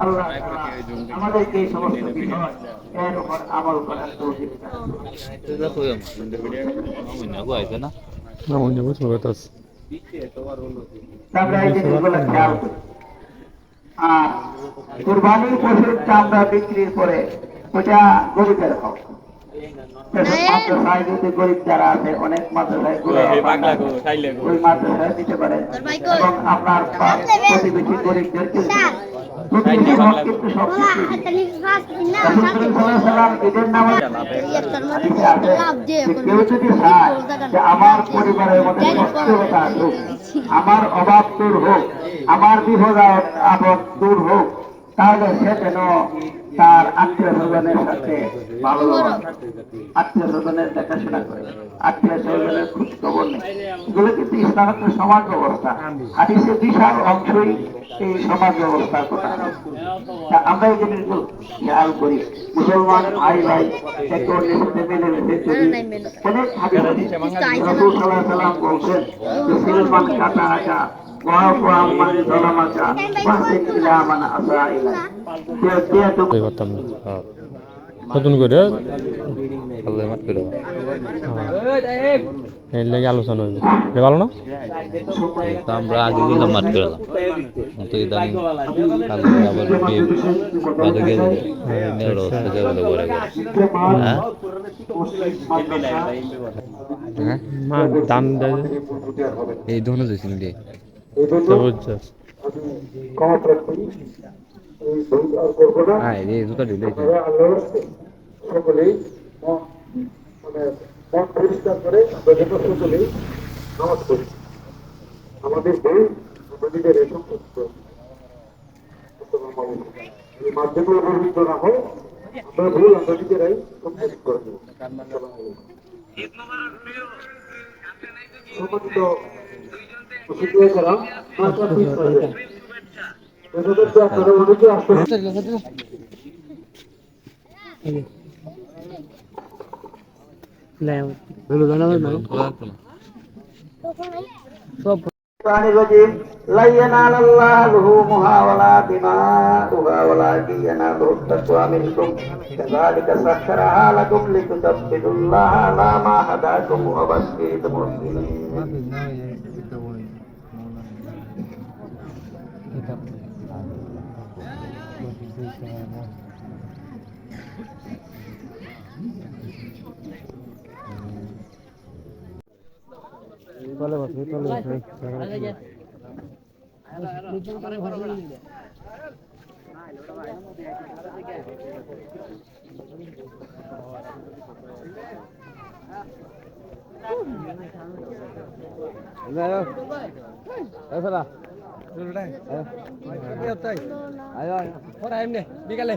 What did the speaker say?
আল্লাহ আমাদেরকে এই সমস্ত বিষয় এর উপর আমল করার তৌফিক দান করুন। আমরা এই জিনিসগুলো খেয়াল করি। আর কুরবানির পশুর চামড়া বিক্রির পরে ওটা গরিবের হক। মাদ্রাসায় যদি গরিব যারা আছে অনেক মাদ্রাসায় ওই মাদ্রাসায় দিতে পারে এবং আপনার প্রতিবেশী গরিবদেরকে কিন্তু কেউ যদি চায় যে আমার পরিবারের মধ্যে সচ্ছলতা আসুক, আমার অভাব দূর হোক, আমার বিপদ আপদ দূর হোক, তাহলে সে যেন তার আত্মীয় স্বজনের সাথে ভালো আত্মীয় স্বজনের দেখাশোনা করে, আত্মীয় স্বজনের খোঁজ খবর নেই। এগুলো কিন্তু ইসলামের সমাজ ব্যবস্থা, হাদিসের বিশাল অংশই এই সমাজ ব্যবস্থার কথা। আমরা এই জিনিসগুলো খেয়াল করি। মুসলমান ভাই ভাই একে অন্যের সাথে মিলেমিশে চলি। অনেক হাদিস রাসূল সাল্লাল্লাহু আলাইহি ওয়াসাল্লাম বলছেন যে সিলমান কাতা আকা নতুন করে আলোচনা হইবে ভালো না আমরা আগে গেলাম মাঠ করে তো ইদানিং আবার দান দেয় এই ধরনের দিয়েছি রে হ্যাঁ রে জুতা দিলে সকলেই মন পরিষ্কার করে আমরা যেন সকলেই নামাজ পড়ি। আমাদের ভুল আমরা নিজেরাই সংশোধন করি। এই মাধ্যমে অভিযুক্ত না হয় আমরা ভুল আমরা নিজেরাই সংশোধন করে দেব। সম্মানিত মুসলিম করা আপনারা অনেকে আসতে لا ينال الله لحومها ولا دماؤها ولكن يناله التقوى منكم كذلك سخرها لكم لتكبروا الله على ما هداكم وبشر المحسنين. বিকালে